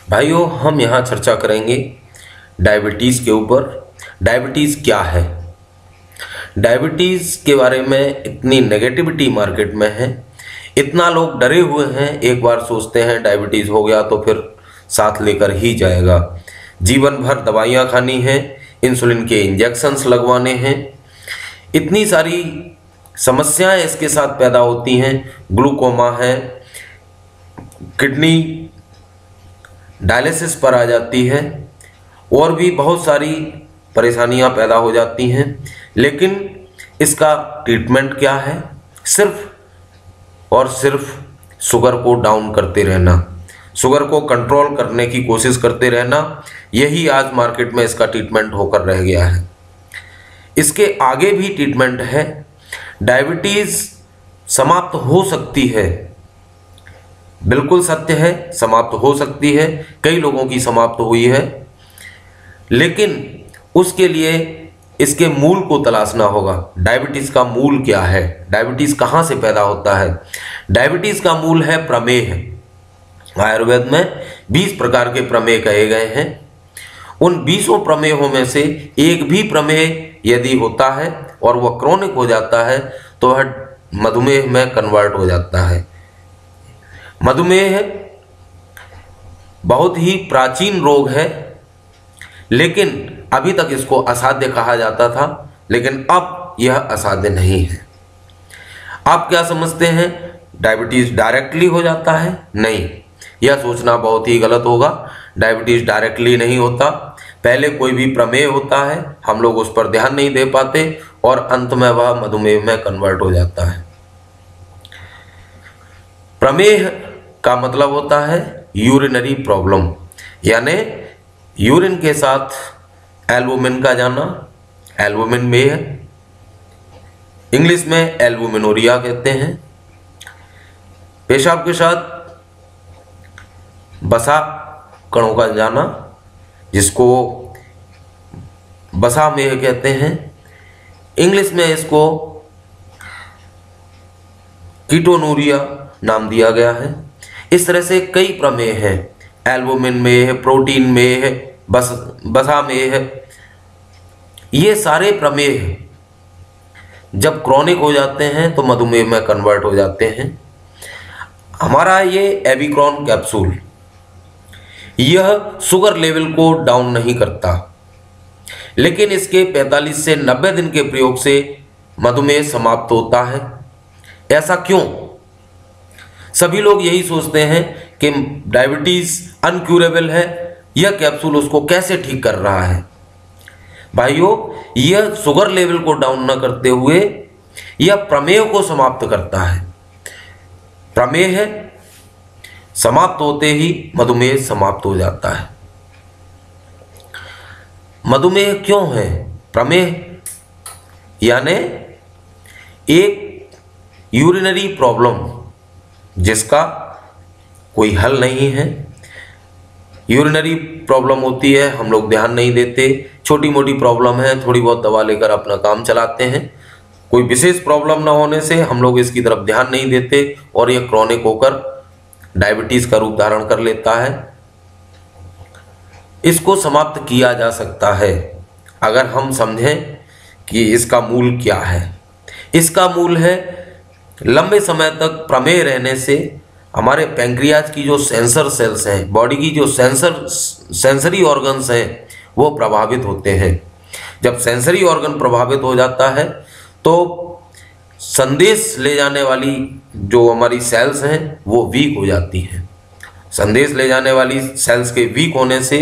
भाइयों, हम यहाँ चर्चा करेंगे डायबिटीज़ के ऊपर। डायबिटीज़ क्या है? डायबिटीज़ के बारे में इतनी नेगेटिविटी मार्केट में है, इतना लोग डरे हुए हैं। एक बार सोचते हैं डायबिटीज़ हो गया तो फिर साथ लेकर ही जाएगा, जीवन भर दवाइयाँ खानी हैं, इंसुलिन के इंजेक्शन्स लगवाने हैं, इतनी सारी समस्याएं इसके साथ पैदा होती हैं। ग्लूकोमा है, किडनी डायलिसिस पर आ जाती है और भी बहुत सारी परेशानियां पैदा हो जाती हैं। लेकिन इसका ट्रीटमेंट क्या है? सिर्फ और सिर्फ शुगर को डाउन करते रहना, शुगर को कंट्रोल करने की कोशिश करते रहना, यही आज मार्केट में इसका ट्रीटमेंट होकर रह गया है। इसके आगे भी ट्रीटमेंट है। डायबिटीज़ समाप्त हो सकती है, बिल्कुल सत्य है, समाप्त हो सकती है, कई लोगों की समाप्त हुई है, लेकिन उसके लिए इसके मूल को तलाशना होगा। डायबिटीज़ का मूल क्या है? डायबिटीज़ कहाँ से पैदा होता है? डायबिटीज़ का मूल है प्रमेह। आयुर्वेद में 20 प्रकार के प्रमेह कहे गए हैं। उन 20 प्रमेहों में से एक भी प्रमेह यदि होता है और वह क्रोनिक हो जाता है तो वह मधुमेह में कन्वर्ट हो जाता है। मधुमेह बहुत ही प्राचीन रोग है, लेकिन अभी तक इसको असाध्य कहा जाता था, लेकिन अब यह असाध्य नहीं है। आप क्या समझते हैं? डायबिटीज़ डायरेक्टली हो जाता है? नहीं, यह सोचना बहुत ही गलत होगा। डायबिटीज़ डायरेक्टली नहीं होता। पहले कोई भी प्रमेह होता है, हम लोग उस पर ध्यान नहीं दे पाते और अंत में वह मधुमेह में कन्वर्ट हो जाता है। प्रमेह का मतलब होता है यूरिनरी प्रॉब्लम, यानी यूरिन के साथ एल्बुमिन का जाना, एल्बुमिन में है, इंग्लिश में एल्बुमिनोरिया कहते हैं। पेशाब के साथ बसा कणों का जाना, जिसको बसा में कहते हैं, इंग्लिश में इसको कीटोनूरिया नाम दिया गया है। इस तरह से कई प्रमेह हैं, एल्बुमिन में है, प्रोटीन में है, बसा में है। ये सारे प्रमेह जब क्रॉनिक हो जाते हैं तो मधुमेह में कन्वर्ट हो जाते हैं। हमारा ये एविक्रॉन कैप्सूल यह शुगर लेवल को डाउन नहीं करता, लेकिन इसके 45 से 90 दिन के प्रयोग से मधुमेह समाप्त होता है। ऐसा क्यों? सभी लोग यही सोचते हैं कि डायबिटीज़ अनक्यूरेबल है, यह कैप्सूल उसको कैसे ठीक कर रहा है। भाइयों, यह शुगर लेवल को डाउन न करते हुए यह प्रमेह को समाप्त करता है। प्रमेह समाप्त होते ही मधुमेह समाप्त हो जाता है। मधुमेह क्यों है? प्रमेह यानी एक यूरिनरी प्रॉब्लम जिसका कोई हल नहीं है। यूरिनरी प्रॉब्लम होती है, हम लोग ध्यान नहीं देते, छोटी मोटी प्रॉब्लम है, थोड़ी बहुत दवा लेकर अपना काम चलाते हैं। कोई विशेष प्रॉब्लम ना होने से हम लोग इसकी तरफ ध्यान नहीं देते और यह क्रॉनिक होकर डायबिटीज़ का रूप धारण कर लेता है। इसको समाप्त किया जा सकता है अगर हम समझें कि इसका मूल क्या है। इसका मूल है लंबे समय तक प्रमेह रहने से हमारे पैंक्रियाज की जो सेंसर सेल्स हैं, बॉडी की जो सेंसरी ऑर्गन्स हैं, वो प्रभावित होते हैं। जब सेंसरी ऑर्गन प्रभावित हो जाता है तो संदेश ले जाने वाली जो हमारी सेल्स हैं वो वीक हो जाती हैं। संदेश ले जाने वाली सेल्स के वीक होने से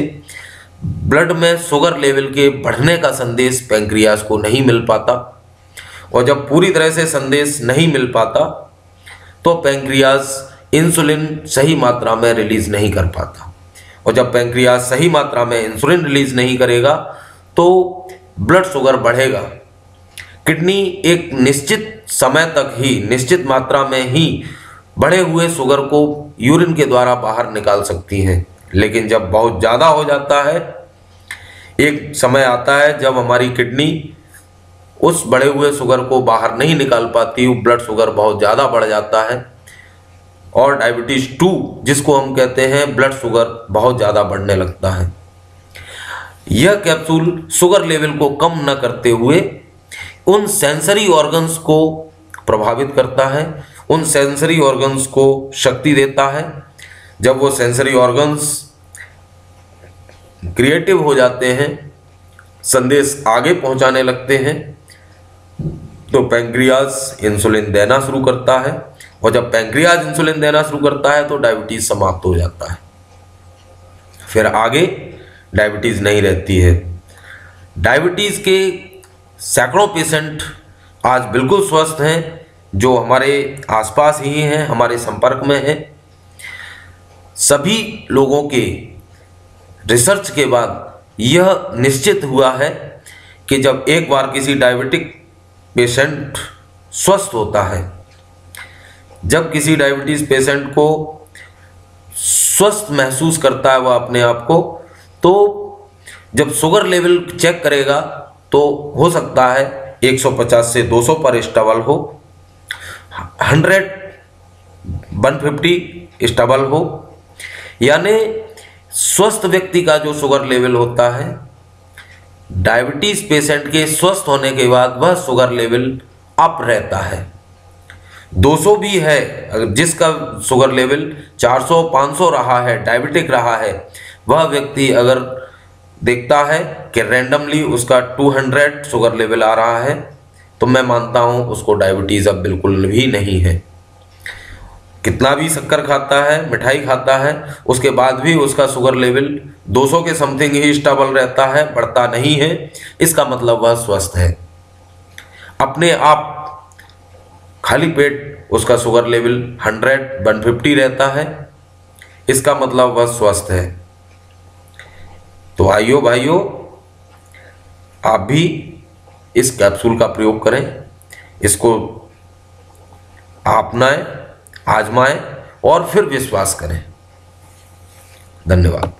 ब्लड में शुगर लेवल के बढ़ने का संदेश पैंक्रियाज को नहीं मिल पाता, और जब पूरी तरह से संदेश नहीं मिल पाता तो पैंक्रियाज इंसुलिन सही मात्रा में रिलीज नहीं कर पाता, और जब पैंक्रियाज सही मात्रा में इंसुलिन रिलीज नहीं करेगा तो ब्लड शुगर बढ़ेगा। किडनी एक निश्चित समय तक ही, निश्चित मात्रा में ही बढ़े हुए शुगर को यूरिन के द्वारा बाहर निकाल सकती हैं, लेकिन जब बहुत ज़्यादा हो जाता है, एक समय आता है जब हमारी किडनी उस बढ़े हुए शुगर को बाहर नहीं निकाल पाती, ब्लड शुगर बहुत ज़्यादा बढ़ जाता है, और डायबिटीज 2 जिसको हम कहते हैं ब्लड शुगर बहुत ज़्यादा बढ़ने लगता है। यह कैप्सूल शुगर लेवल को कम न करते हुए उन सेंसरी ऑर्गन्स को प्रभावित करता है, उन सेंसरी ऑर्गन्स को शक्ति देता है। जब वो सेंसरी ऑर्गन्स क्रिएटिव हो जाते हैं, संदेश आगे पहुंचाने लगते हैं, तो पैंक्रियाज इंसुलिन देना शुरू करता है, और जब पैंक्रियाज इंसुलिन देना शुरू करता है तो डायबिटीज समाप्त हो जाता है। फिर आगे डायबिटीज नहीं रहती है। डायबिटीज के सैकड़ों पेशेंट आज बिल्कुल स्वस्थ हैं, जो हमारे आसपास ही हैं, हमारे संपर्क में हैं। सभी लोगों के रिसर्च के बाद यह निश्चित हुआ है कि जब एक बार किसी डायबिटिक पेशेंट स्वस्थ होता है, जब किसी डायबिटीज पेशेंट को स्वस्थ महसूस करता है वह अपने आप को, तो जब शुगर लेवल चेक करेगा तो हो सकता है 150 से 200 पर स्टेबल हो, 100 150 स्टेबल हो। यानी स्वस्थ व्यक्ति का जो शुगर लेवल होता है, डायबिटीज पेशेंट के स्वस्थ होने के बाद वह शुगर लेवल अप रहता है। 200 भी है, अगर जिसका शुगर लेवल 400 500 रहा है, डायबिटिक रहा है, वह व्यक्ति अगर देखता है कि रैंडमली उसका 200 शुगर लेवल आ रहा है, तो मैं मानता हूं उसको डायबिटीज अब बिल्कुल भी नहीं है। कितना भी शक्कर खाता है, मिठाई खाता है, उसके बाद भी उसका शुगर लेवल 200 के समथिंग ही स्टेबल रहता है, बढ़ता नहीं है। इसका मतलब वह स्वस्थ है। अपने आप खाली पेट उसका शुगर लेवल 100 150 रहता है, इसका मतलब वह स्वस्थ है। तो आइयो भाइयों, आप भी इस कैप्सूल का प्रयोग करें, इसको अपनाएं, आजमाएं और फिर विश्वास करें। धन्यवाद।